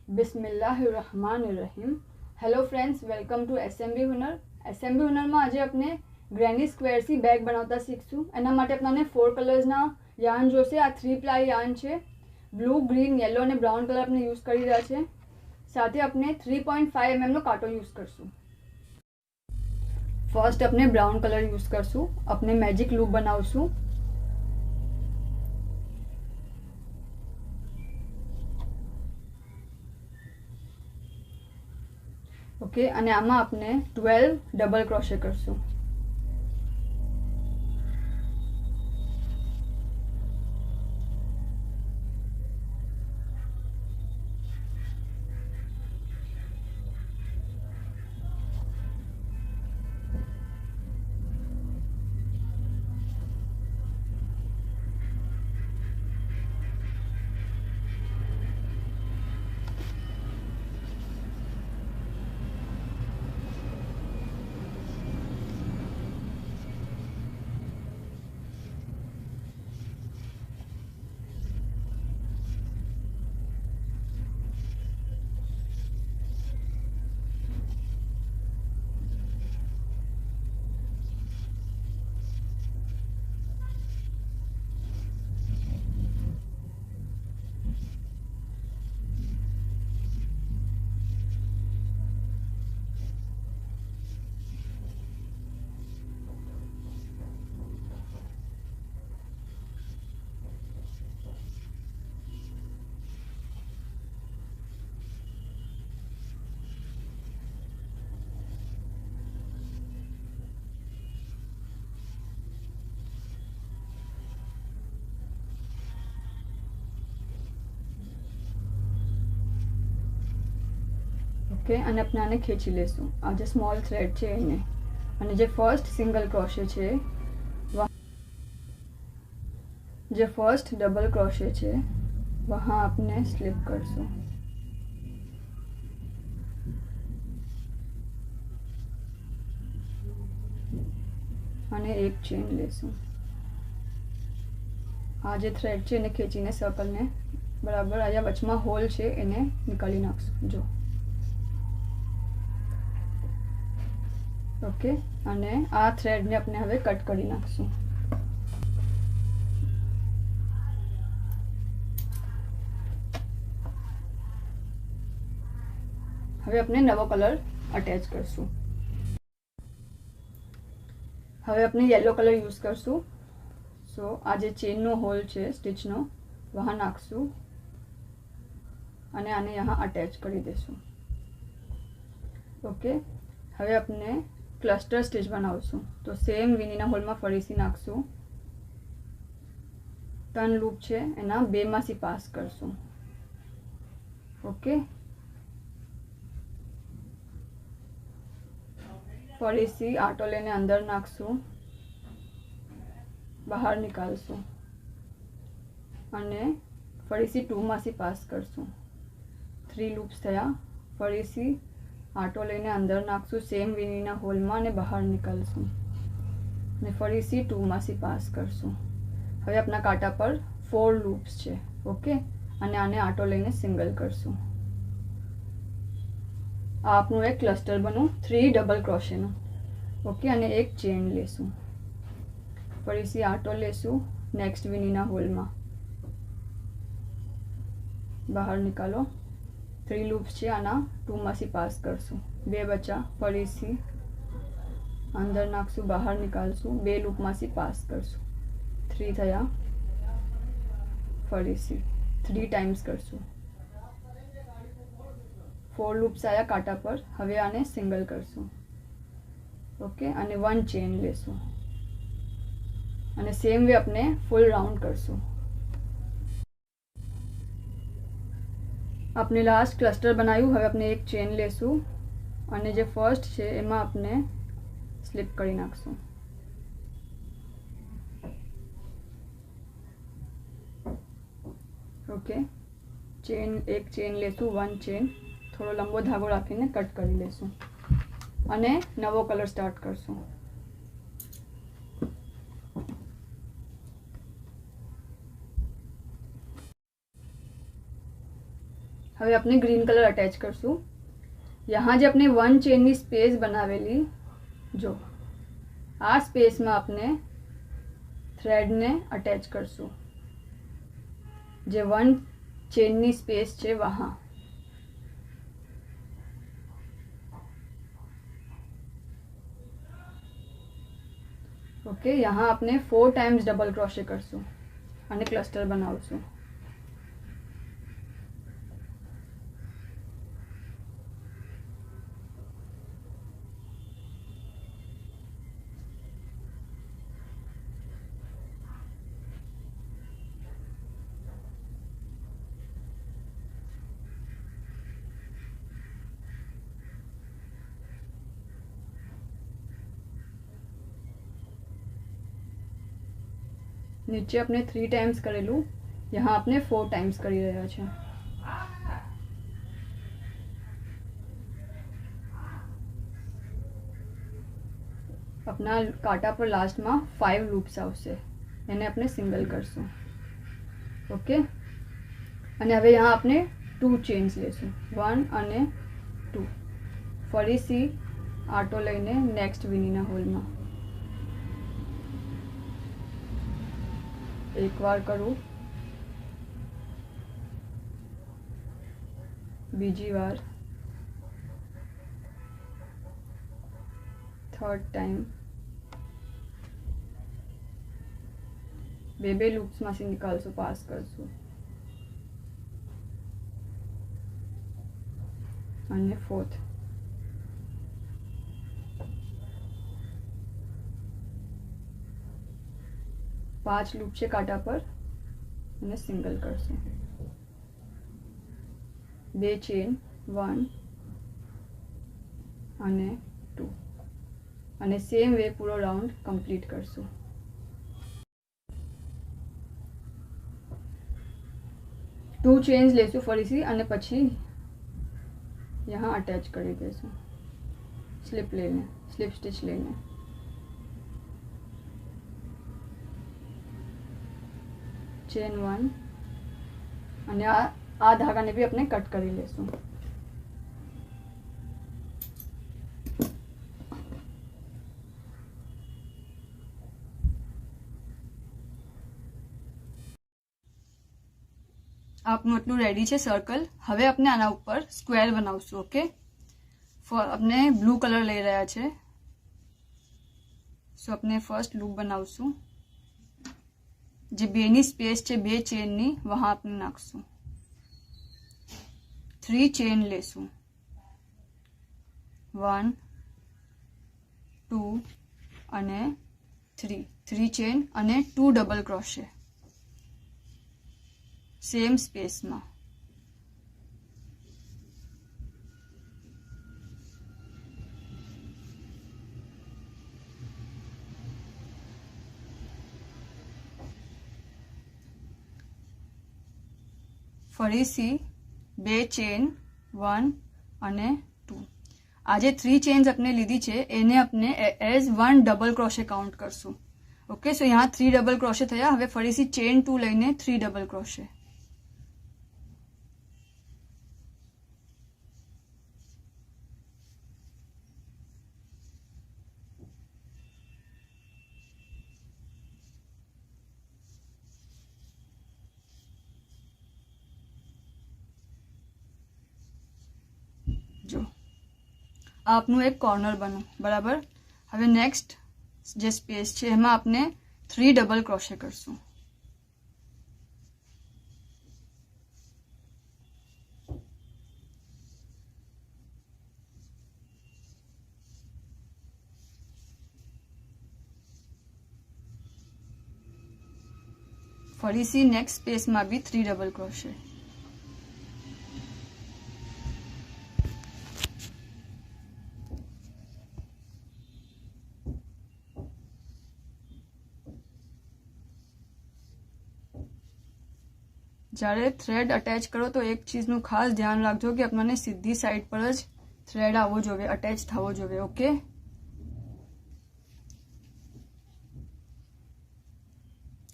બિસ્મિલ્લાહિર્રહમાનિર્રહીમ. Hello friends, welcome to SMB Hunar. SMB હુનરમાં આજે આપણે ગ્રેની સ્ક્વેરથી બેગ બનાવતા શીખશું. એના માટે આપણને 4 કલર્સના યાર્ન જોશે. આ 3 પ્લાય યાર્ન છે. બ્લુ, ગ્રીન, યલો અને બ્રાઉન કલર આપણે યુઝ કરી રહ્યા છે. સાથે આપણે 3.5 mm નો કાંટો યુઝ કરશું. ફર્સ્ટ આપણે બ્રાઉન કલર યુઝ કરશું. આપણે મેજિક લૂપ બનાવશું. ઓકે, અને આમાં આપણે 12 ડબલ ક્રોશે કરશું. ઓકે, અને આપણે આને ખેંચી લેશું. આ જે સ્મોલ થ્રેડ છે એને, અને જે ફર્સ્ટ સિંગલ ક્રોશે છે, જે ફર્સ્ટ ડબલ ક્રોશે છે વहाँ આપણે સ્લિપ કરશું. અને એક ચેન લેશું. આ જે થ્રેડ છે એને ખેંચીને સર્કલને બરાબર અહીંયા વચમાં હોલ છે એને નીકાળી નાખશું. જો ઓકે, અને આ થ્રેડને આપણે હવે કટ કરી નાખશું. હવે આપણે નવો કલર અટેચ કરશું. હવે આપણે યેલો કલર યુઝ કરશું. સો આ જે ચેનનો હોલ છે સ્ટીચનો વહાં નાખશું અને આને यहाँ અટેચ કરી દેશું. ઓકે, હવે આપણે ક્લસ્ટર સ્ટીચ બનાવશું. તો સેમ વીનીના હોલમાં ફરીથી નાખશું. 3 લૂપ છે એના 2 માંથી પાસ કરશું. ઓકે, ફરીથી આટો લઈને અંદર નાખશું, બહાર નીકાળશું અને ફરીથી 2 માંથી પાસ કરશું. 3 લૂપ્સ થયા. ફરીથી આટો લઈને અંદર નાખશું સેમ વીનીના હોલમાં અને બહાર નીકાળશું અને ફરીથી 2 માંથી પાસ કરશું. હવે આપણા કાંટા પર 4 લૂપ્સ છે. ઓકે, અને આને આટો લઈને સિંગલ કરશું. આ આપણું એક ક્લસ્ટર બન્યું 3 ડબલ ક્રોશેનું. ઓકે, અને એક ચેન લેશું. ફરીથી આટો લેશું નેક્સ્ટ વીનીના હોલમાં, બહાર નીકાળો. 3 લૂપ્સ છે આના 2 માંથી પાસ કરશું. 2 બચા. ફરીથી અંદર નાખશું, બહાર નીકાળશું, 2 લૂપમાંથી પાસ કરશું. 3 થયા. ફરીથી 3 ટાઈમ્સ કરશું. 4 લૂપ્સ આવ્યા કાંટા પર. હવે આને સિંગલ કરશું. ઓકે, અને 1 ચેન લેશું અને સેમ વે આપણે ફૂલ રાઉન્ડ કરશું. આપણે લાસ્ટ ક્લસ્ટર બનાવ્યું. હવે આપણે એક ચેન લેશું અને જે ફર્સ્ટ છે એમાં આપણે સ્લિપ કરી નાખશું. ઓકે, એક ચેન લેશું, 1 ચેન, થોડો લંબો ધાગો રાખીને કટ કરી લેશું અને નવો કલર સ્ટાર્ટ કરશું. હવે આપણે ગ્રીન કલર અટેચ કરશું. यहाँ જે આપણે 1 ચેનની સ્પેસ બનાવેલી, જો આ સ્પેસમાં આપણે થ્રેડને અટેચ કરશું. જે 1 ચેનની સ્પેસ છે વहाँ. ओके, यहाँ आपने 4 टाइम्स डबल क्रोशे करशू અને ક્લસ્ટર બનાવશું. नीचे अपने 3 टाइम्स करेलू, यहाँ अपने 4 टाइम्स करी रहा है. अपना काटा पर लास्ट में 5 लूप्स आवशे, एने अपने सिंगल करशू. ओके, અને હવે यहाँ अपने 2 चेन्स लेशू, 1 અને 2. ફરીથી આટો લઈને નેક્સ્ટ વીનીના હોલમાં एक बार करूँ, बीजी बार, थर्ड टाइम. બે લૂપ્સ માંથી નીકાળશું, પાસ કરશું અને ફોર્થ. पांच लूप છે કાંટા પર અને સિંગલ કરશું. 2 ચેન, 1 અને 2 અને સેમ વે પૂરો રાઉન્ડ કમ્પ્લીટ કરશું. टू चेन्स लेशू फरीथी અને પછી यहाँ अटैच કરી દેશું સ્લીપ લઈને, સ્લીપ સ્ટિચ લઈને. चेन 1 અને આ ધાગાને भी આપણે કટ કરી લેશું. આપનું એટલું રેડી છે સર્કલ. હવે આપણે આના ઉપર સ્ક્વેર બનાવશું. ઓકે, આપણે બ્લુ કલર લઈ રહ્યા છે, સો આપણે ફર્સ્ટ લૂપ બનાવશું. જે બેની સ્પેસ છે 2 ચેનની, વहाँ આપણે નાખશું. 3 ચેન લેશું, 1 2 અને 3 ચેન અને 2 ડબલ ક્રોશે સેમ સ્પેસમાં. ફરીથી 2 ચેન, 1 અને 2. આ જે 3 ચેન્સ આપણે લીધી છે એને આપણે એઝ 1 ડબલ ક્રોશે કાઉન્ટ કરશું. ઓકે, સો यहाँ 3 ડબલ ક્રોશે થયા. હવે ફરીથી ચેન 2 લઈને 3 ડબલ ક્રોશે. જો આપનું એક કોર્નર બન્યું, બરાબર. હવે નેક્સ્ટ જે સ્પેસ છે એમાં આપણે 3 ડબલ ક્રોશે કરશું. ફરીથી નેક્સ્ટ સ્પેસમાં બી 3 ડબલ ક્રોશે. જ્યારે થ્રેડ અટેચ કરો તો એક ચીજનું ખાસ ધ્યાન રાખજો કે આપણને સીધી સાઈડ પર જ થ્રેડ આવવો જોઈએ, અટેચ થવો જોઈએ. ઓકે,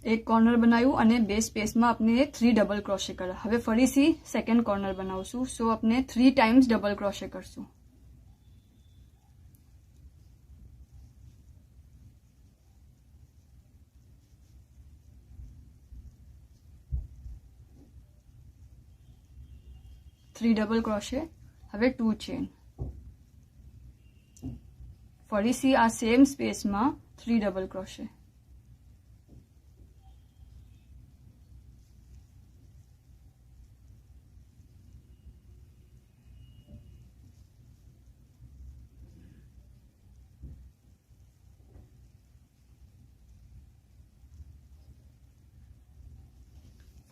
એક કોર્નર બનાવ્યું અને બે સ્પેસમાં આપણે 3 ડબલ ક્રોશે કર્યા. હવે ફરીથી સેકન્ડ કોર્નર બનાવશું. સો આપણે 3 ટાઈમ્સ ડબલ ક્રોશે કરશું. Three double crochet. હવે 2 ચેન. ફરીથી આ સેમ સ્પેસમાં 3 ડબલ ક્રોશે.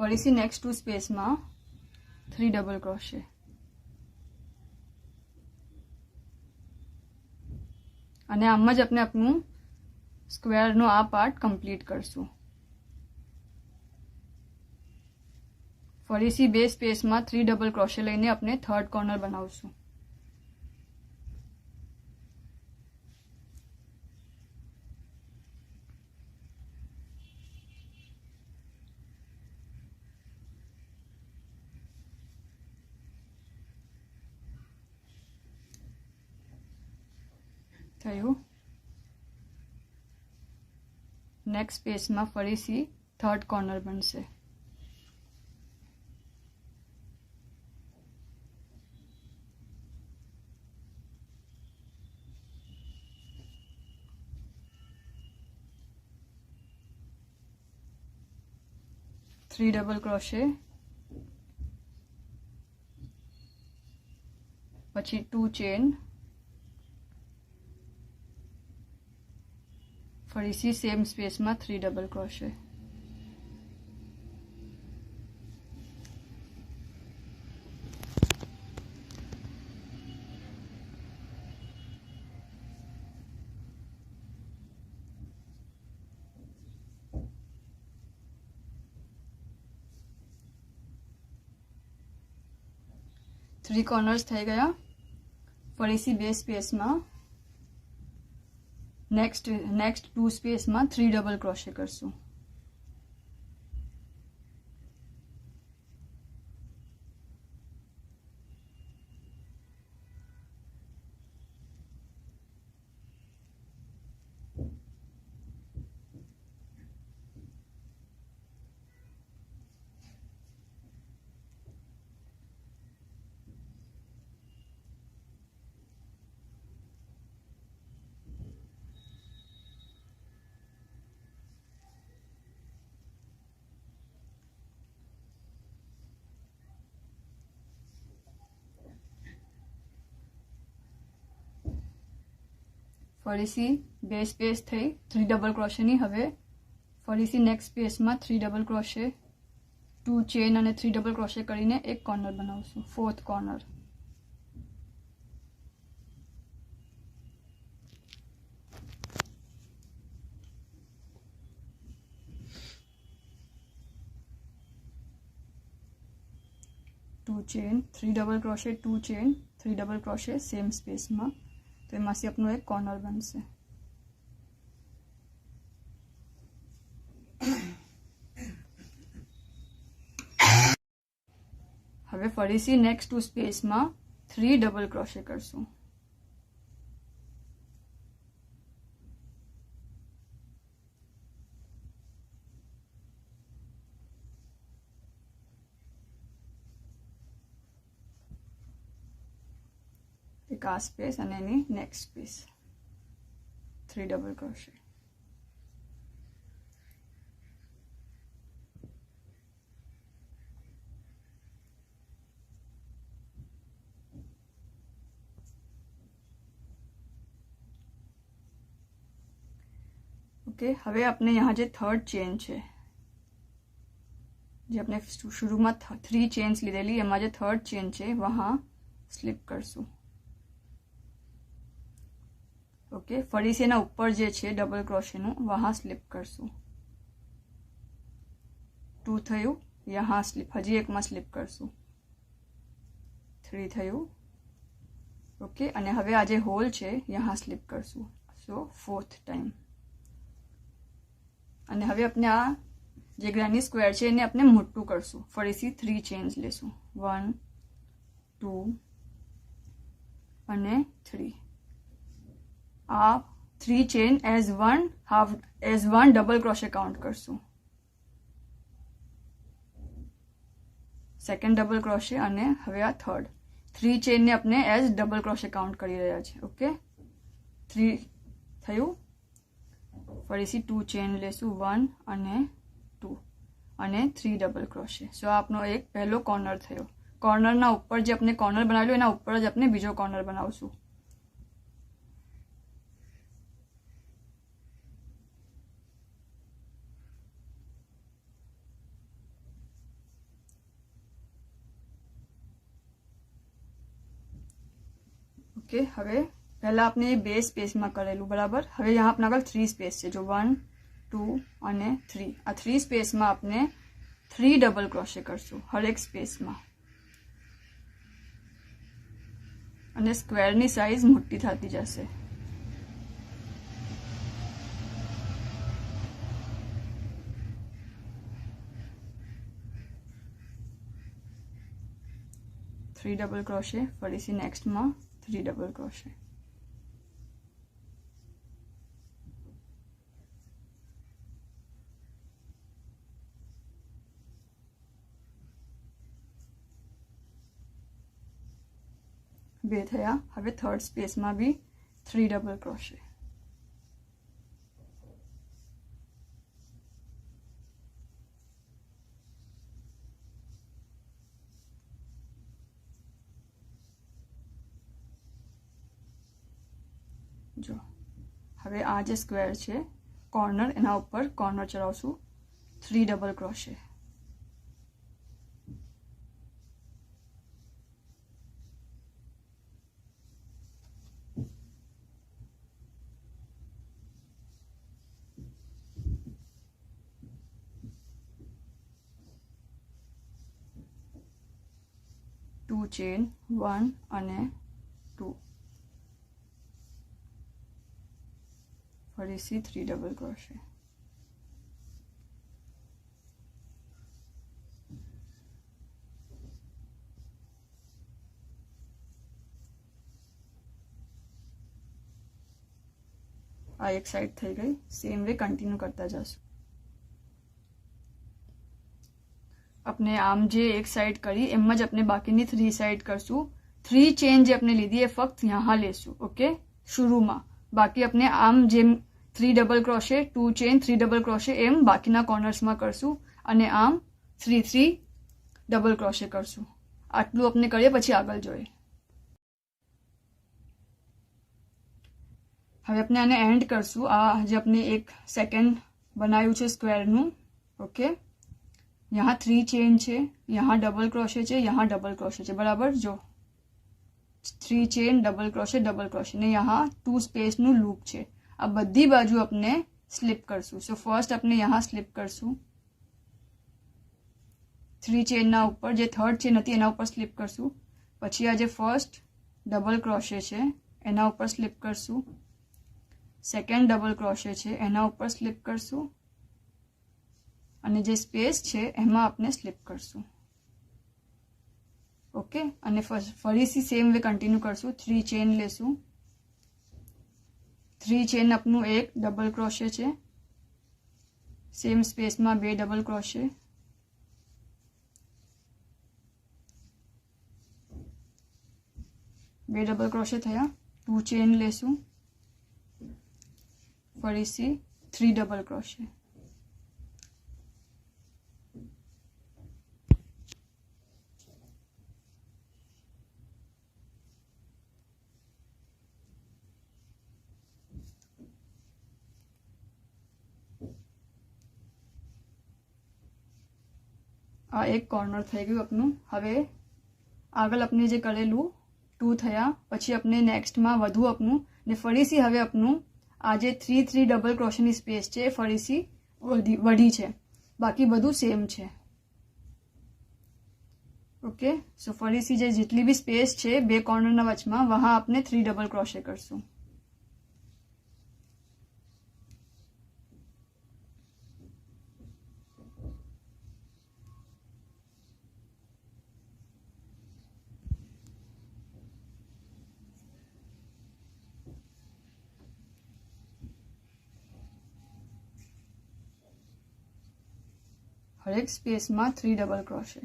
ફરીથી નેક્સ્ટ 2 સ્પેસમાં 3 ડબલ ક્રોશે. અને આમ જ આપણે આપણું સ્ક્વેરનો આ પાર્ટ કમ્પ્લીટ કરશું. ફરીથી બે સ્પેસમાં 3 ડબલ ક્રોશે લઈને આપણે થર્ડ કોર્નર બનાવશું. થયું. નેક્સ્ટ સ્પેસમાં ફરીથી થર્ડ કોર્નર બનશે. Three double crochet. પછી 2 ચેન. ફરીથી સેમ સ્પેસમાં 3 ડબલ ક્રોશે. થ્રી કોર્નર્સ થઈ ગયા. ફરીથી બે સ્પેસમાં નેક્સ્ટ 2 સ્પેસમાં 3 ડબલ ક્રોશે કરશું. ફરીથી બે સ્પેસ થઈ 3 ડબલ ક્રોશેની. હવે ફરીથી નેક્સ્ટ સ્પેસમાં 3 ડબલ ક્રોશે, 2 ચેન અને 3 ડબલ ક્રોશે કરીને એક કોર્નર બનાવશું, fourth corner. Two chain, 3 double crochet, 2 chain, 3 double crochet same સ્પેસમાં. તો એમાંથી આપણું એક કોર્નર બનશે. હવે ફરીથી નેક્સ્ટ 2 સ્પેસમાં 3 ડબલ ક્રોશે કરશું. એક આ સ્પેસ અને એની નેક્સ્ટ સ્પેસ 3 ડબલ ક્રોશે. ओके, હવે આપણે यहाँ જે થર્ડ ચેન છે, જે આપણે शुरू में 3 चेन्स લીધેલી, એમાં જે થર્ડ ચેન છે વहाँ સ્લીપ કરશું. ओके, ફરીથી એના ઉપર જે છે ડબલ ક્રોશેનું વहाँ સ્લીપ કરશું. 2 થયું, यहाँ સ્લીપ, હજી એકમાં સ્લીપ કરશું. 3 થયું. ઓકે, અને હવે આ જે હોલ છે यहाँ સ્લીપ કરશું. સો 4th ટાઈમ. અને હવે આપણે આ જે ગ્રેની સ્ક્વેર છે એને આપણે મોટું કરશું. ફરીથી 3 ચેન્સ લેશું. 1 2 અને 3. આ 3 ચેન એઝ 1 ડબલ ક્રોશે કાઉન્ટ કરશું. સેકન્ડ ડબલ ક્રોશે અને હવે આ થર્ડ 3 ચેનને આપણે એઝ ડબલ ક્રોશે કાઉન્ટ કરી રહ્યા છે. ઓકે, 3 થયું. ફરીથી 2 ચેન લેશું. 1 અને 2 અને 3 ડબલ ક્રોશે. સો આપનો એક પહેલો કોર્નર થયો. કોર્નરના ઉપર જે આપણે કોર્નર બનાવેલું એના ઉપર જ આપણે બીજો કોર્નર બનાવશું. ओके, હવે પહેલા આપણે 2 સ્પેસમાં કરેલું બરાબર. હવે यहाँ अपना આગળ 3 સ્પેસ છે. જો 1 2 અને 3 આ 3 સ્પેસમાં આપણે 3 ડબલ ક્રોશે કરશું હરેક સ્પેસમાં અને સ્ક્વેરની સાઈઝ મોટી થતી જશે. Three double crochet. फरीથી નેક્સ્ટમાં 3 ડબલ ક્રોશે. બે થયા. હવે થર્ડ સ્પેસમાં બી 3 ડબલ ક્રોશે. જો હવે આ જે સ્ક્વેર છે કોર્નર એના ઉપર corner ચડાવશું 3 double crochet. Two chain 1 અને 2 ફરીથી 3 ડબલ ક્રોશે. આ એક સાઈડ થઈ ગઈ. સેમ વે કન્ટિન્યુ કરતા જશું. अपने आम जे एक साइड करी एम ज अपने बाकी 3 साइड करशू. 3 चेन जे अपने लीधी है फक्त यहाँ लेशू. ओके, शुरू में बाकी अपने आम जेम 3 double crochet 2 chain 3 double crochet एम बाकीना कॉर्नर्स में करशू અને આમ 3 ડબલ ક્રોશે કરશું. આટલું આપણે કરીએ પછી આગળ જોઈએ. હવે આપણે આને એન્ડ કરશું. આ જે આપણે એક સેકન્ડ બનાવ્યું છે સ્ક્વેરનું. ઓકે, यहाँ 3 चेन છે, यहाँ डबल क्रोशे છે, यहाँ डबल क्रोशे છે બરાબર. જો 3 चेन डबल क्रोशे ने यहाँ 2 स्पेस નું લૂપ છે. આ બધી બાજુ આપણે સ્લિપ કરશું. સો ફર્સ્ટ આપણે यहाँ સ્લિપ કરશું 3 ચેન ના ઉપર. જે થર્ડ ચેન હતી એના ઉપર સ્લિપ કરશું. પછી આ જે ફર્સ્ટ ડબલ ક્રોશે છે એના ઉપર સ્લિપ કરશું. સેકન્ડ ડબલ ક્રોશે છે એના ઉપર સ્લિપ કરશું અને જે સ્પેસ છે એમાં આપણે સ્લિપ કરશું. ઓકે, અને ફરીથી સેમ વે કન્ટિન્યુ કરશું. 3 ચેન લેશું. 3 ચેન આપનું એક ડબલ ક્રોશે છે. સેમ સ્પેસમાં 2 ડબલ ક્રોશે. બે ડબલ ક્રોશે થયા. 2 ચેન લેશું. ફરીથી 3 ડબલ ક્રોશે. આ એક કોર્નર થઈ ગયું આપનું. હવે આગળ આપણે જે કરેલું 2 થયા. પછી આપણે નેક્સ્ટમાં વધુ આપનું ને ફરીથી હવે આપનું આ જે 3 ડબલ ક્રોશેની સ્પેસ છે એ ફરીથી વધી છે. બાકી બધું સેમ છે. ઓકે, સો ફરીથી જે જેટલી બી સ્પેસ છે બે કોર્નરના વચમાં વહાં આપણે 3 ડબલ ક્રોશે કરશું. હરેક સ્પેસમાં 3 ડબલ ક્રોશે.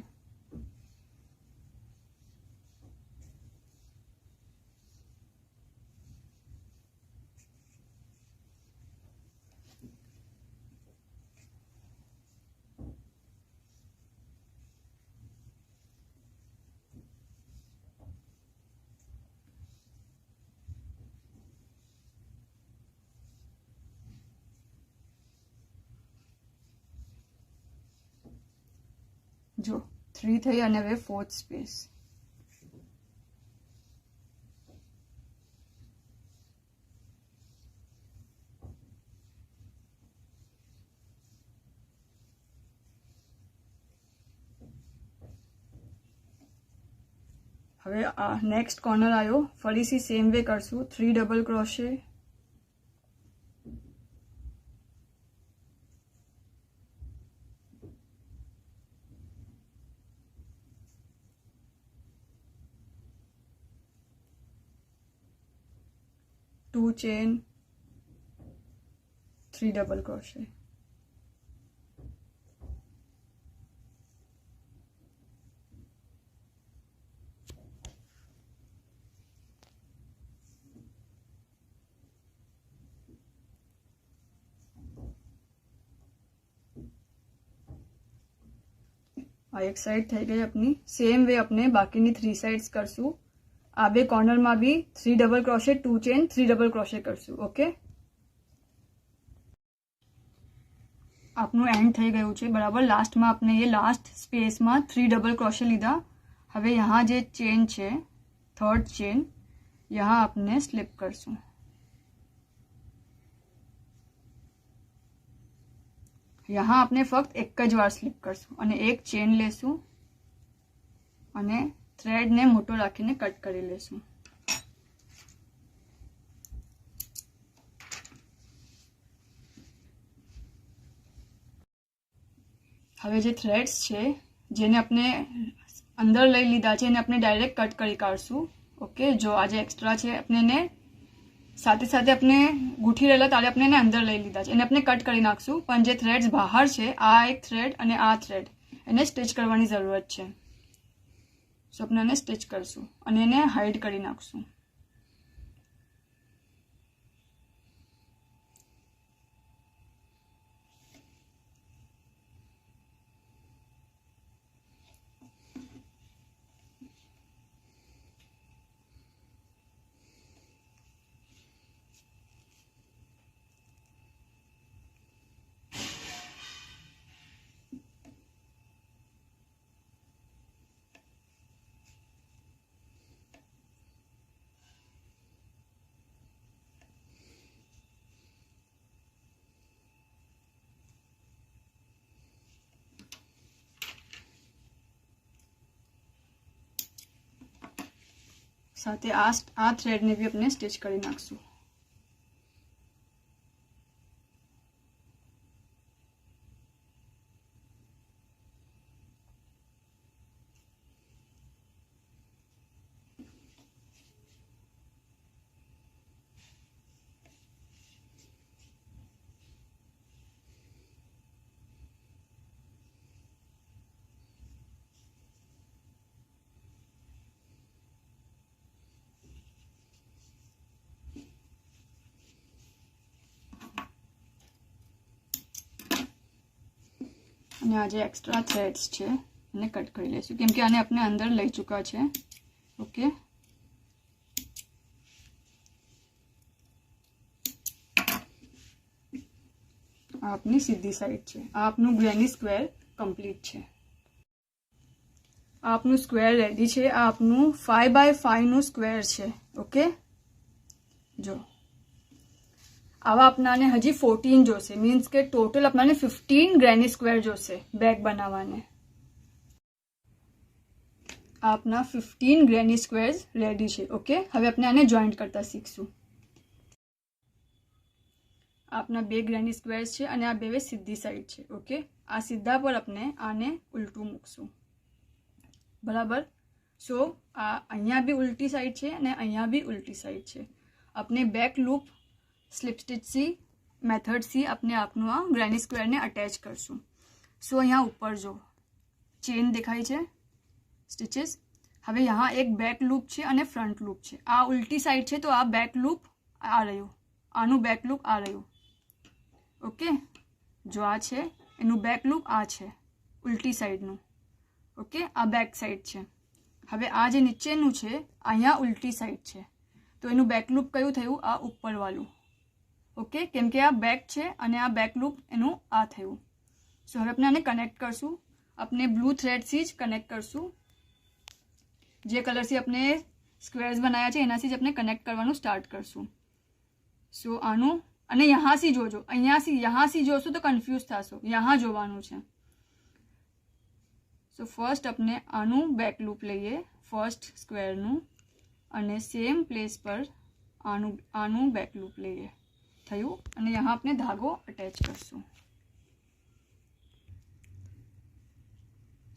જો 3 થઈ અને હવે 4th સ્પેસ. હવે આ નેક્સ્ટ કોર્નર આવ્યો, ફરીથી સેમ વે કરશું, 3 double crochet, two chain, 3 double crochet. आ एक साइड થઈ ગઈ अपनी. सेम वे अपने बाकी 3 साइड्स करसू. आ बे कॉर्नर में भी 3 double crochet, 2 chain, 3 double crochet करसू. ओके, आपनु एंड થઈ ગયું છે બરાબર. लास्ट में आपने ये लास्ट स्पेस में 3 डबल क्रोशे लीधा. હવે यहाँ जे चेन છે, थर्ड चेन, यहाँ आपने स्लिप करसू. यहाँ आपने फक्त एक ज वार स्लिप करसू અને एक चेन लेसू અને थ्रेड ने मोटो राखीने कट करी लेसू. હવે જે થ્રેડ્સ છે જેને આપણે અંદર લઈ લીધા છે એને આપણે ડાયરેક્ટ કટ કરી કાઢશું. ઓકે, જો આ જે એક્સ્ટ્રા છે આપણે એને સાથે સાથે આપણે ગૂંથી રહેલા તારે આપણે એને અંદર લઈ લીધા છે, એને આપણે કટ કરી નાખશું. પણ જે થ્રેડ્સ બહાર છે, આ એક થ્રેડ અને આ થ્રેડ, એને સ્ટિચ કરવાની જરૂરત છે. સો આપણે એને સ્ટિચ કરશું અને એને હાઈડ કરી નાખશું. સાથે આ થ્રેડને બી આપણે સ્ટિચ કરી નાખશું. અને આ જે એક્સ્ટ્રા થ્રેડ્સ છે એને કટ કરી લઈશું કેમ કે આને આપણે અંદર લઈ ચૂકા છે. ઓકે, આ આપની સીધી સાઈડ છે. આ આપનું ગ્રેની સ્ક્વેર કમ્પ્લીટ છે. આ આપનું સ્ક્વેર રેડી છે. આ આપનું 5x5 નું સ્ક્વેર છે. ઓકે, જો આવા આપનાને હજી 14 જોશે, મીન્સ કે ટોટલ આપનાને 15 ગ્રેની સ્ક્વેર જોશે બેગ બનાવવાને. આ આપના 15 ગ્રેની સ્ક્વેર્સ રેડી છે. ઓકે, હવે આપણે આને જોઈન્ટ કરતા શીખશું. આપના 2 ગ્રેની સ્ક્વેર્સ છે અને આ બે સીધી સાઈડ છે. ઓકે, આ સીધા પર આપણે આને ઉલટું મૂકશું બરાબર. સો આ અહીંયા બી ઉલટી સાઈડ છે અને અહીંયા બી ઉલટી સાઈડ છે. આપણે back loop slip stitch C method C આપણે આપનું આ ગ્રેની સ્ક્વેરને અટેચ કરશું. સો અહીંયા ઉપર જો ચેન દેખાય છે, સ્ટિચेस. હવે यहाँ એક બેક લૂપ છે અને ફ્રન્ટ લૂપ છે. આ ઉલટી સાઈડ છે તો આ બેક લૂપ આ રહ્યું, આનું બેક લૂપ આ રહ્યું. ઓકે, જો આ છે એનું બેક લૂપ આ છે ઉલટી સાઈડનું. ઓકે, આ બેક સાઈડ છે. હવે આ જે નીચેનું છે અહીંયા ઉલટી સાઈડ છે તો એનું બેક લૂપ કયું થયું? આ ઉપરવાળું. ઓકે, કેમ કે આ બેક છે અને આ બેક લૂપ એનું આ થયું. સો હવે આપણે આને કનેક્ટ કરશું. આપણે બ્લू થ્રેડ થી જ કનેક્ટ કરશું. જે કલરથી આપણે સ્ક્વેર્સ બનાવ્યા છે એનાથી જ આપણે કનેક્ટ કરવાનું સ્ટાર્ટ કરશું. સો આનું અને યહાંથી જોજો, યહાંથી જોશો તો કન્ફ્યુઝ થશો. યહાં જોવાનું છે. સો ફર્સ્ટ આપણે આનું બેક લૂપ લઈએ, ફર્સ્ટ સ્ક્વેરનું, અને સેમ પ્લેસ પર આનું બેક લૂપ લઈએ. થયું. અને યહાં આપણે ધાગો અટેચ કરશું.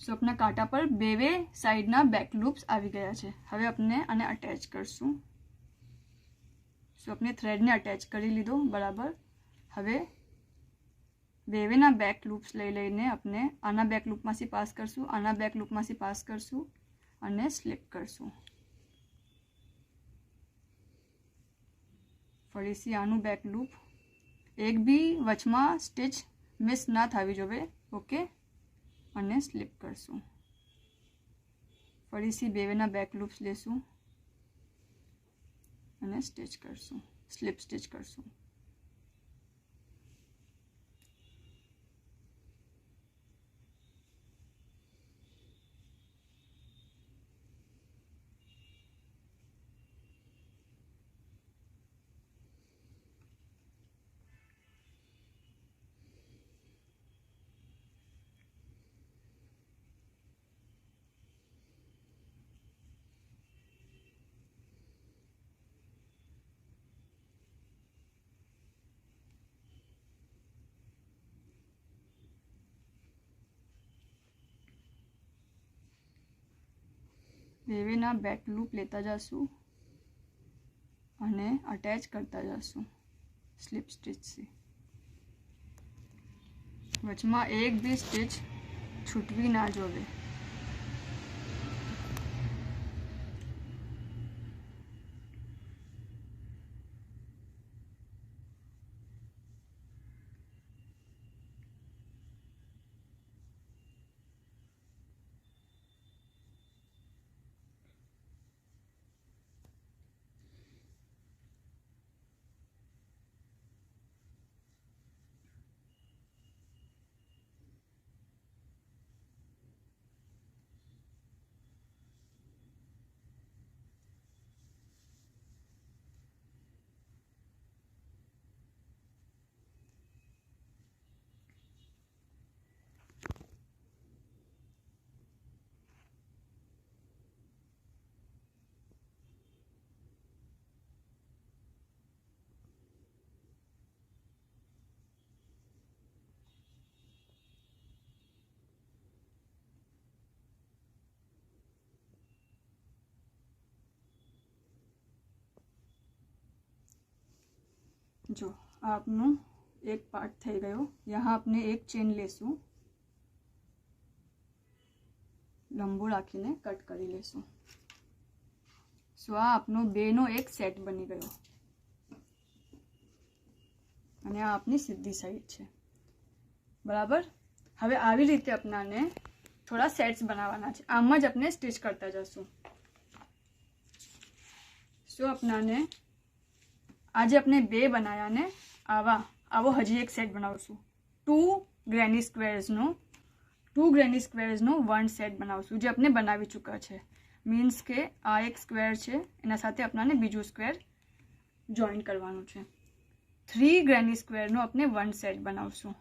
સો આપણા કાંટા પર બે સાઈડના બેક લૂપ્સ આવી ગયા છે. હવે આપણે આને અટેચ કરશું. સો આપણે થ્રેડને અટેચ કરી લીધો બરાબર. હવે બેના બેક લૂપ્સ લઈને આપણે આના બેક લૂપમાંથી પાસ કરશું, આના બેક લૂપમાંથી પાસ કરશું અને સ્લીપ કરશું. ફરીથી આનું બેક લૂપ, એક બી વચમાં સ્ટિચ મિસ ના થવી જોઈએ. ઓકે, અને સ્લીપ કરશું. ફરીથી બેના બેક લૂપ્સ લેશું અને સ્ટિચ કરશું, સ્લીપ સ્ટિચ કરશું. બેના બેક લૂપ લેતા જશું અને અટેચ કરતા જશું સ્લીપ સ્ટિચથી. વચમાં એક બી સ્ટિચ છૂટવી ના જોવે. जो आपनो एक पार्ट થઈ ગયો. यहाँ આપણે એક ચેન લેશું, લંબુ રાખીને કટ કરી લેશું. સો આ આપનો બેનો એક સેટ બની ગયો અને આ આપની સીધી સાઈડ છે બરાબર. હવે આવી રીતે આપણાને થોડા સેટ્સ બનાવવાના છે. આમ જ આપણે સ્ટિચ કરતા જશું. સો આપણાને આજે આપણે બે બનાવ્યા ને આવો હજી એક સેટ બનાવશું. ટુ ગ્રેની સ્ક્વેર્સનો વન સેટ બનાવશું જે આપણે બનાવી ચૂક્યા છે. મીન્સ કે આ એક સ્ક્વેર છે, એના સાથે આપણને બીજું સ્ક્વેર જોઈન કરવાનું છે. 3 ગ્રેની સ્ક્વેરનો આપણે વન સેટ બનાવશું.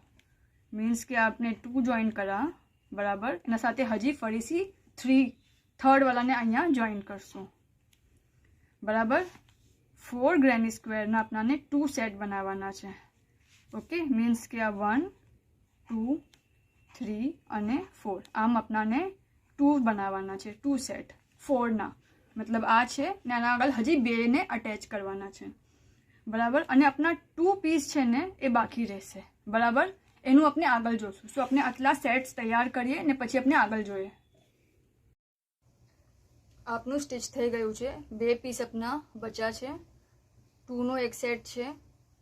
મીન્સ કે આપણે 2 જોઈન કર્યા બરાબર, એના સાથે હજી ફરીથી થર્ડ વાળાને અહીંયા જોઈન કરશું બરાબર. 4 ગ્રેની સ્ક્વેરના આપણને 2 સેટ બનાવવાના છે. ઓકે, મીન્સ કે આ 1 2 3 અને 4 આમ આપણને 2 બનાવવાના છે. 2 સેટ 4ના મતલબ આ છે ને આના આગળ હજી 2 ને અટેચ કરવાના છે બરાબર. અને આપણા 2 પીસ છે ને એ બાકી રહેશે બરાબર, એનું આપણે આગળ જોશું. સો આપણે આટલા સેટ્સ તૈયાર કરીએ ને પછી આપણે આગળ જોઈએ. આપનું સ્ટિચ થઈ ગયું છે. 2 પીસ આપના બચ્યા છે. 2નો એક સેટ છે,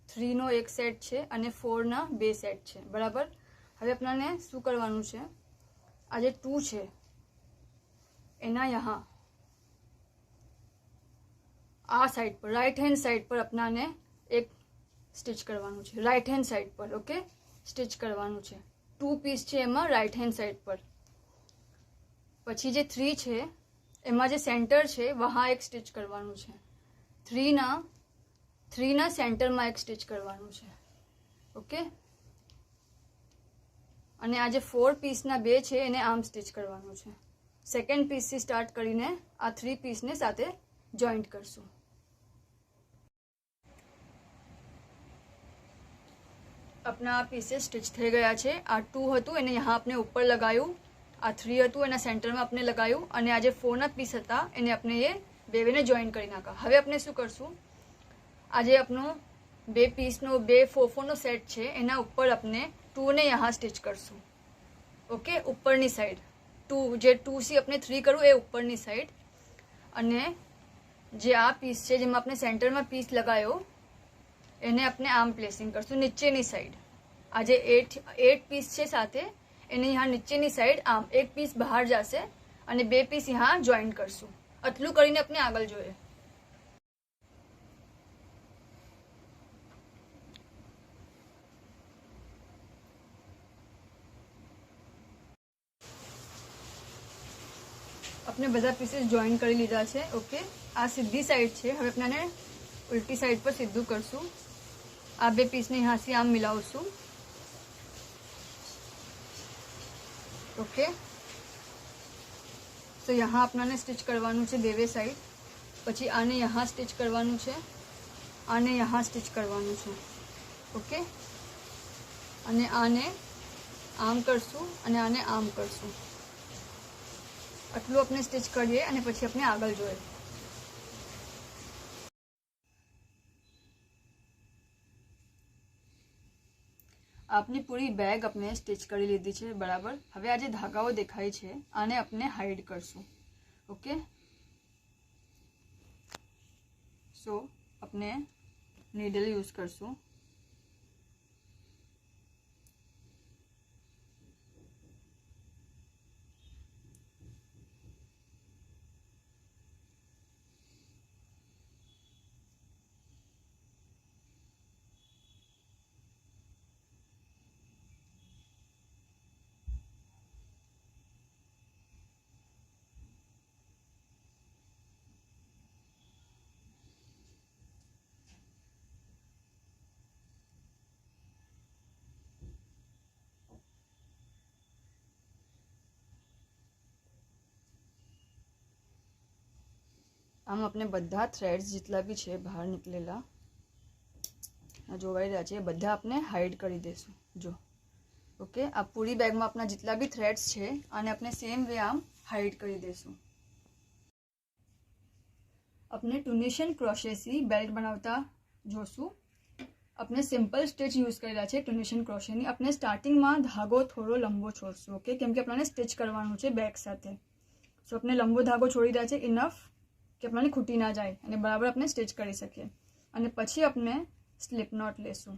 3નો એક સેટ છે અને 4ના 2 સેટ છે. બરાબર. હવે આપણાને શું કરવાનું છે, આ જે 2 છે એના યહાં આ સાઈડ પર રાઈટ હેન્ડ સાઈડ પર આપણાને એક સ્ટિચ કરવાનું છે. રાઈટ હેન્ડ સાઈડ પર ઓકે સ્ટિચ કરવાનું છે. 2 પીસ છે એમાં રાઈટ હેન્ડ સાઈડ પર. પછી જે 3 છે એમાં જે સેન્ટર છે વહાં એક સ્ટિચ કરવાનું છે. 3ના સેન્ટરમાં એક સ્ટિચ કરવાનું છે. ઓકે. અને આ જે 4 પીસના 2 છે એને આમ સ્ટિચ કરવાનું છે. સેકન્ડ પીસથી સ્ટાર્ટ કરીને આ 3 પીસને સાથે જોઈન્ટ કરશું. अपना पीसेस स्टिच થઈ ગયા છે. આ 2 હતું એને यहाँ આપણે ઉપર લગાવ્યું, આ 3 હતું એના સેન્ટરમાં આપણે લગાવ્યું અને આ જે 4ના પીસ હતા એને આપણે એ બેને જોઈન કરી નાખ્યા. હવે આપણે શું કરશું, આ જે આપણો 2 પીસનો 2 4નો સેટ છે એના ઉપર આપણે 2ને यहाँ સ્ટિચ કરશું. ઓકે, ઉપરની સાઈડ 2 જે 2 થી આપણે 3 કરું એ ઉપરની સાઈડ. અને જે આ પીસ છે જેમાં આપણે સેન્ટરમાં પીસ લગાવ્યો એને આપણે આમ પ્લેસિંગ કરશું નીચેની સાઈડ. આ જે 8 પીસ છે સાથે એને यहाँ નીચેની સાઈડ આમ એક પીસ બહાર જશે અને 2 પીસ यहाँ જોઈન્ટ કરશું. આટલું કરીને આપણે આગળ જોઈએ. આપણે બધા પીસીસ જોઈન્ટ કરી લીધા છે. ઓકે, આ સીધી સાઈડ છે. હવે આપણે ઉલ્ટી સાઈડ પર સીધું કરશું. આ 2 પીસને અહીંયાથી આમ મિલાવશું. ઓકે, તો यहाँ આપણાને સ્ટિચ કરવાનું છે 2 સાઈડ. પછી આને यहाँ સ્ટિચ કરવાનું છે, આને यहाँ સ્ટિચ કરવાનું છે. ઓકે, અને આને આમ કરશું અને આને આમ કરશું. આટલું આપણે સ્ટિચ કરીએ અને પછી આપણે આગળ જોઈએ. આપની પૂરી બેગ આપણે સ્ટિચ કરી લીધી છે. બરાબર. હવે આ જે ધાગાઓ દેખાય છે આને આપણે હાઈડ કરશું. ઓકે, સો આપણે નીડલ યુઝ કરશું. આમ આપણે બધા થ્રેડ્સ જેટલા બી છે બહાર નીકળેલા જોવાઈ રહ્યા છે બધા આપણે હાઈડ કરી દઈશું. જો ઓકે, આ પૂરી બેગમાં આપણા જેટલા બી થ્રેડ્સ છે આને આપણે સેમ વે આમ હાઈડ કરી દઈશું. આપણે ટુનિશિયન ક્રોશેથી બેલ્ટ બનાવતા જોશું. આપણે સિમ્પલ સ્ટિચ યુઝ કરેલા છે ટુનિશિયન ક્રોશેની. આપણે સ્ટાર્ટિંગમાં ધાગો થોડો લંબો છોડશું. ઓકે, કેમ કે આપણને સ્ટિચ કરવાનું છે બેક સાથે. સો આપણે લંબો ધાગો છોડી રહ્યા છે ઇનફ કે આપણને ખૂટી ના જાય અને બરાબર આપણે સ્ટિચ કરી શકીએ. અને પછી આપણે સ્લિપ નોટ લેશું.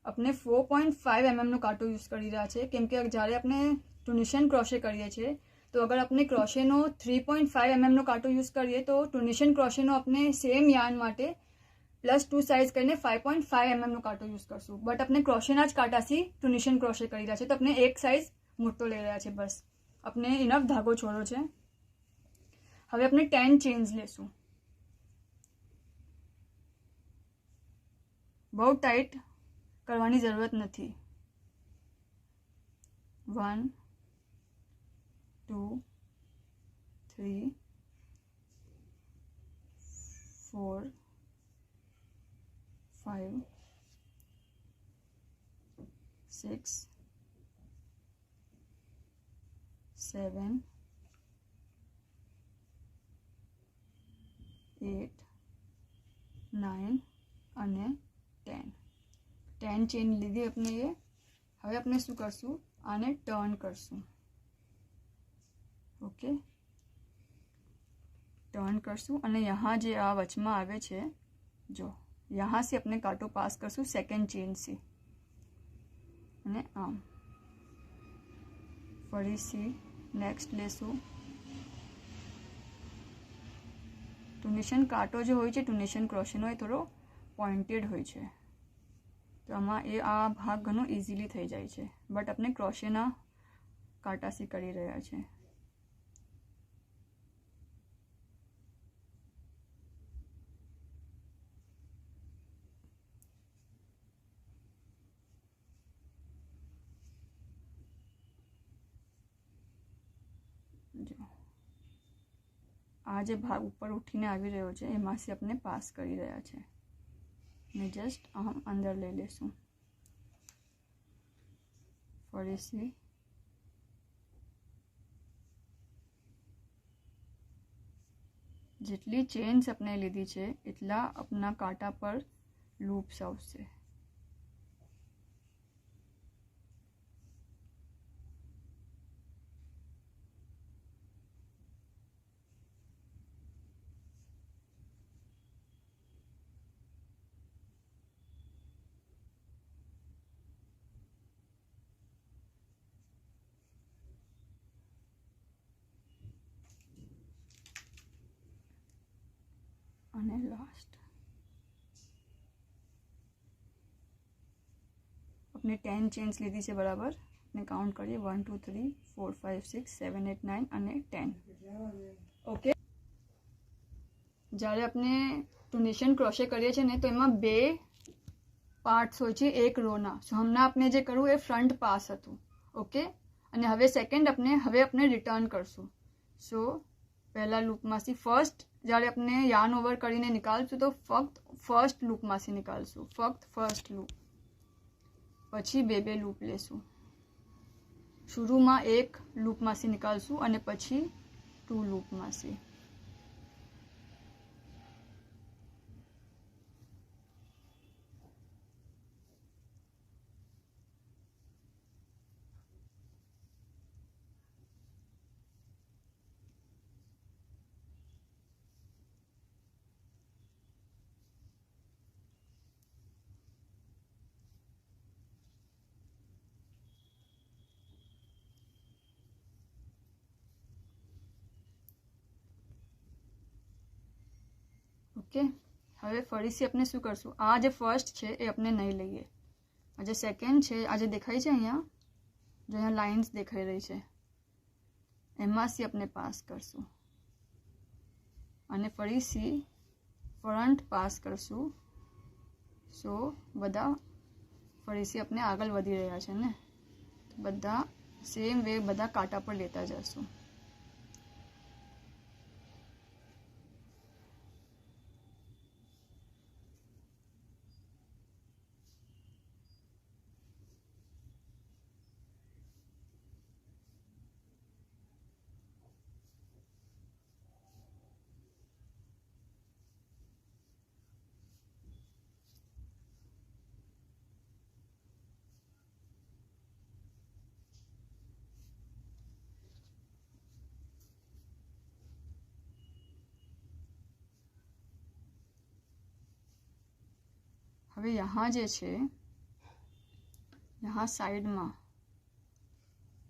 આપણે 4.5 mm કાંટો યુઝ કરી રહ્યા છે કેમ કે જ્યારે આપણે ટુનિશિયન ક્રોશે કરીએ છીએ તો અગર આપણે ક્રોશેનો 3.5 mm કાંટો યુઝ કરીએ તો ટુનિશિયન ક્રોશેનો આપણે સેમ યાર્ન માટે +2 સાઇઝ કરીને 5.5 mm કાંટો યુઝ કરશું. બટ આપણે ક્રોશેના જ કાંટાથી ટુનિશિયન ક્રોશે કરી રહ્યા છે તો આપણે એક સાઇઝ મોટો લઈ રહ્યા છે. બસ આપણે ઇનફ ધાગો છોડો છે. હવે આપણે 10 ચેન્સ લેશું. બહુ ટાઈટ કરવાની જરૂરત નથી. 1 2 3 4 5 6 7 8 9 અને 10. 10 ચેન લીધી આપણે ये। હવે આપણે શું કરશું, આને ટર્ન કરશું। ઓકે, टर्न करसूँ અને यहाँ જે આ વચમાં આવે છે, જો यहाँ से अपने कांटो पास करसूँ सेकंड चेन से અને આમ ફરીથી નેક્સ્ટ લેશું। ટુનિશન કાંટો જે હોય છે, ટુનિશન ક્રોશેનો એ થોડો પોઇન્ટેડ હોય છે, તો આમાં એ આ ભાગ ઘણો ઇઝીલી થઈ જાય છે, બટ આપણે ક્રોશેના કાંટાથી કરી રહ્યા છે। જો આ જે ભાગ ઉપર ઉઠીને આવી રહ્યો છે એમાંથી આપણે પાસ કરી રહ્યા છે ને જસ્ટ આમ અંદર લઈ લેશું। ફરીથી જેટલી ચેન્સ આપણે લીધી છે એટલા આપણા કાંટા પર લૂપ્સ આવશે। અને લાસ્ટ આપણે 10 ચેન્સ લીધી છે બરાબર, ને કાઉન્ટ કરીએ 1 2 3 4 5 6 7 8 9 અને 10। ઓકે, જ્યારે આપણે ટુનિશન ક્રોશે કરીએ છીએ ને તો એમાં બે પાર્ટ્સ હોય છે એક રોના। સો હમણાં આપણે જે કરવું એ ફ્રન્ટ પાસ હતું। ઓકે, અને હવે સેકન્ડ આપણે રિટર્ન કરશું। સો પહેલા લૂપમાંથી ફર્સ્ટ જ્યારે આપણે યાર્ન ઓવર કરીને નીકાળશું તો ફક્ત ફર્સ્ટ લૂપમાંથી નીકાળશું, ફક્ત ફર્સ્ટ લૂપ, પછી બે લૂપ લેશું। શરૂમાં એક લૂપમાંથી નીકાળશું અને પછી 2 લૂપમાંથી। ઓકે, હવે ફરીથી આપણે શું કરશું, આ જે ફર્સ્ટ છે એ આપણે નહીં લઈએ, આ જે સેકન્ડ છે, આ જે દેખાય છે અહીંયા, જો અહીંયા લાઇન્સ દેખાઈ રહી છે, એમાંથી આપણે પાસ કરશું અને ફરીથી ફ્રન્ટ પાસ કરશું। સો બધા ફરીથી આપણે આગળ વધી રહ્યા છે ને, બધા સેમ વે બધા કાંટા પર લેતા જશું। હવે यहाँ જે છે, यहाँ સાઈડમાં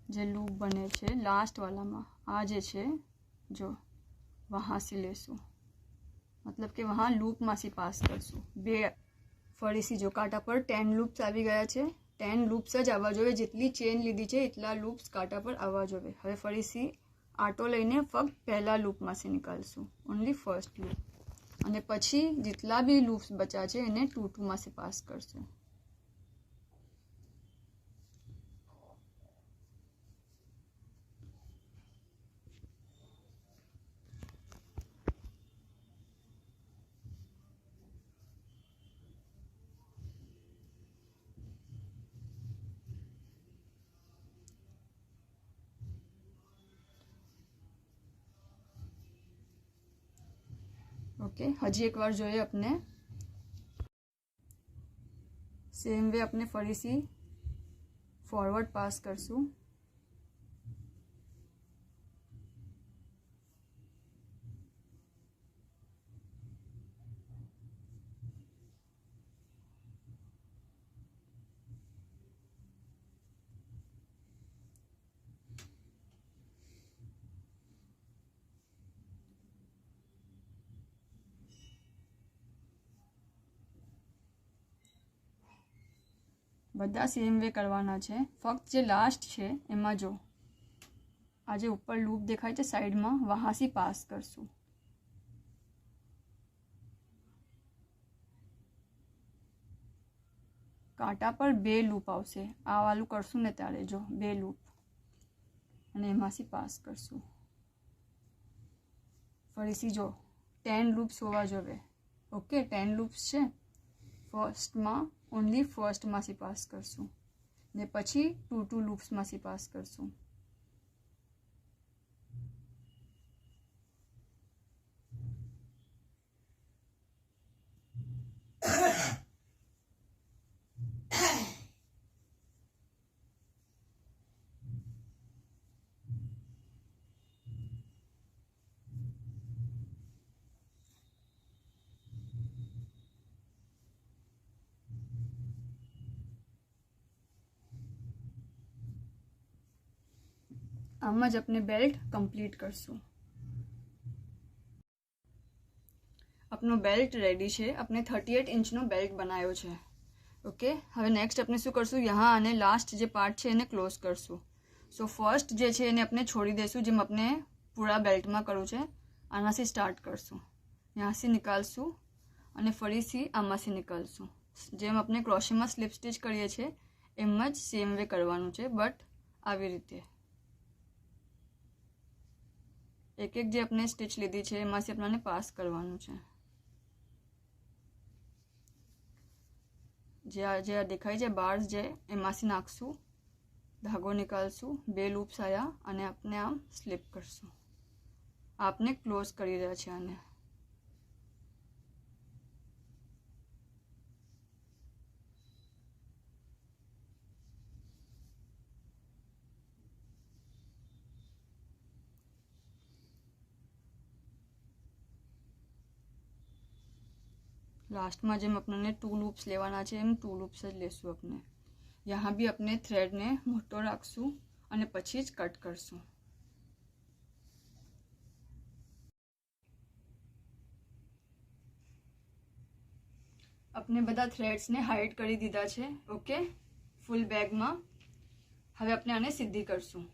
જે લૂપ બને છે લાસ્ટ વાલામાં, આ જે છે જો वहाँ से લેશું, मतलब કે वहाँ લૂપમાંથી પાસ કરશું। બે ફરીથી જો કાંટા પર 10 લૂપ્સ આવી ગયા છે, 10 લૂપ્સ જ આવવા જોઈએ, જેટલી ચેન લીધી છે એટલા લૂપ્સ કાંટા પર આવવા જોઈએ। હવે ફરીથી આટો લઈને ફક્ત પહેલા લૂપમાંથી નીકાળશું, ઓનલી ફર્સ્ટ લૂપ, અને પછી જેટલા બી લૂપ્સ બચ્યા છે એને 2 2 માંથી પાસ કરશું। ઓકે, હજી એકવાર જોઈએ આપણે। સેમ વે આપણે ફરીથી ફોરવર્ડ પાસ કરશું. બધા સેમ વે કરવાના છે. ફક્ત જે લાસ્ટ છે એમાં જો આ જે ઉપર લૂપ દેખાય છે સાઈડમાં, વહાંથી પાસ કરશું. કાંટા પર 2 લૂપ આવશે. આ વાળું કરશું ને ત્યારે જો 2 લૂપ, અને એમાંથી પાસ કરશું. ફરીથી જો 10 લૂપ્સ હોવા જોઈએ. ઓકે, 10 લૂપ્સ છે. ફર્સ્ટમાં ઓનલી ફર્સ્ટમાંથી પાસ કરશું ને પછી 2 લૂપ્સમાંથી પાસ કરશું. આમ જ આપણે બેલ્ટ કમ્પ્લીટ કરશું. આપનો બેલ્ટ રેડી છે. આપણે 38 ઇંચનો બેલ્ટ બનાવ્યો છે. ઓકે, હવે નેક્સ્ટ આપણે શું કરશું, યહાં અને લાસ્ટ જે પાર્ટ છે એને ક્લોઝ કરશું. સો ફર્સ્ટ જે છે એને આપણે છોડી દઈશું, જેમ આપણે પૂરા બેલ્ટમાં કરવું છે. આનાથી સ્ટાર્ટ કરશું, ત્યાંથી નીકાળશું અને ફરીથી આમાંથી નીકાળશું. જેમ આપણે ક્રોશેમાં સ્લીપ સ્ટિચ કરીએ છીએ એમ જ સેમ વે કરવાનું છે, બટ આવી રીતે એક એક જે આપણે સ્ટિચ લીધી છે એમાંથી આપણને પાસ કરવાનું છે. જે દેખાય છે બાર્સ જે એમાંથી નાખશું, ધાગો નીકાળશું, 2 લૂપ્સ આવ્યા અને આપણે આમ સ્લીપ કરશું. આપને ક્લોઝ કરી રહ્યા છે આને. લાસ્ટમાં જેમ આપણને 2 લૂપ્સ લેવાના છે એમ 2 લૂપ્સ જ લેશું. આપણે यहाँ भी अपने थ्रेड ने मोटो રાખશું અને પછી જ કટ કરશું. આપણે બધા થ્રેડ્સને હાઈડ કરી દીધા છે. ઓકે, ફૂલ બેગમાં. હવે આપણે આને સીધી કરશું.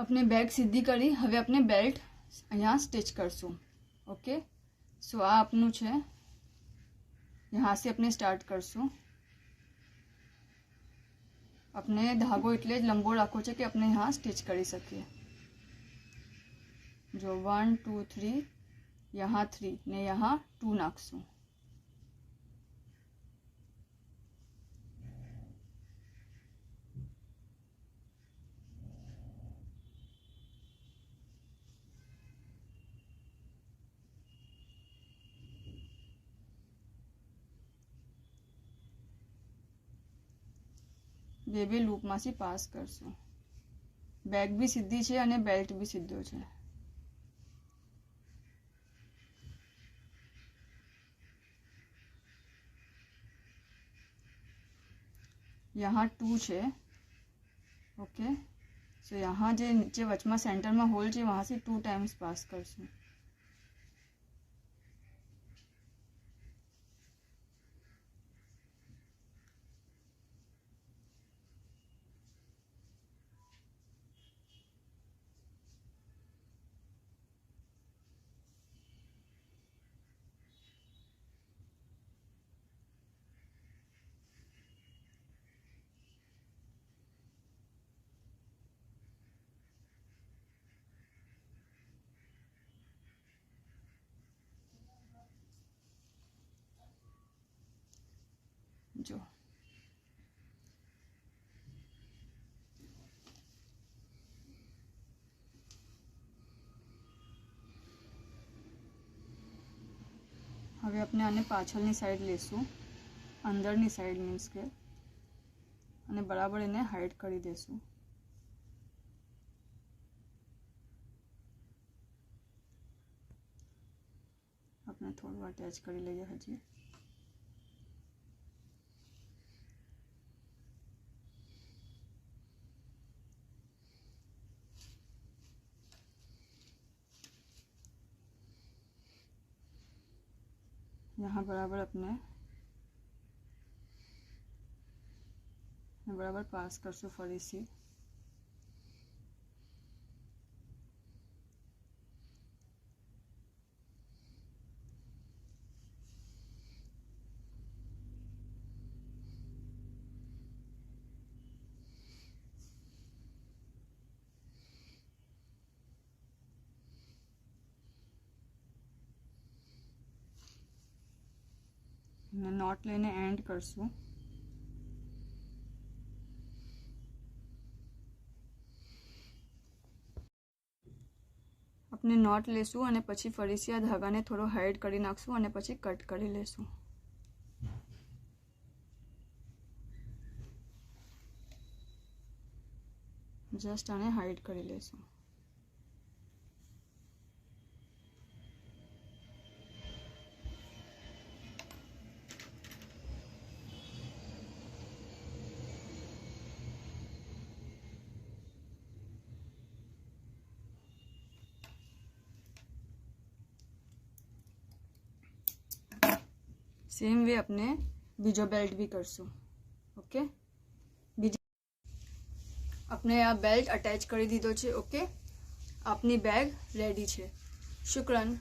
अपने बैग सीधी करी. હવે આપણે બેલ્ટ અહીંયા સ્ટિચ કરશું. ઓકે, સો આ આપનું છે. यहाँ से अपने स्टार्ट करશું. अपने धागो એટલે જ લંબો રાખવો છે કે આપણે यहाँ સ્ટિચ કરી શકીએ. જો 1 2 3, यहाँ 3 ને यहाँ 2 નાખશું. બે લૂપમાંથી પાસ કરશું. બેગ બી સીધી છે અને બેલ્ટ બી સીધો છે. यहाँ 2 છે. ઓકે, સો यहाँ જે નીચે વચમાં સેન્ટરમાં હોલ છે વहाँથી 2 ટાઈમ્સ પાસ કરશું. જો હવે આપણે આને પાછળની સાઈડ લેશું, અંદરની સાઈડ મીન્સ કે, અને બરાબર એને હાઈડ કરી દેશું. આપણે થોડું અટેચ કરી લઈએ હજી. यहाँ बराबर अपने बराबर पास करशो फरीथी. नॉट लईने एंड करशुं. अपने नॉट लेशुं અને પછી ફરીથી આ ધાગાને થોડો હાઈડ કરી નાખશું અને પછી કટ કરી લેશું. જસ્ટ આને હાઈડ કરી લેશું. सेम वे अपने बीजो बेल्ट भी करशुं. ओके, अपने आ बेल्ट अटेच કરી દીધો છે. ઓકે, આપની બેગ રેડી છે. શુક્રન.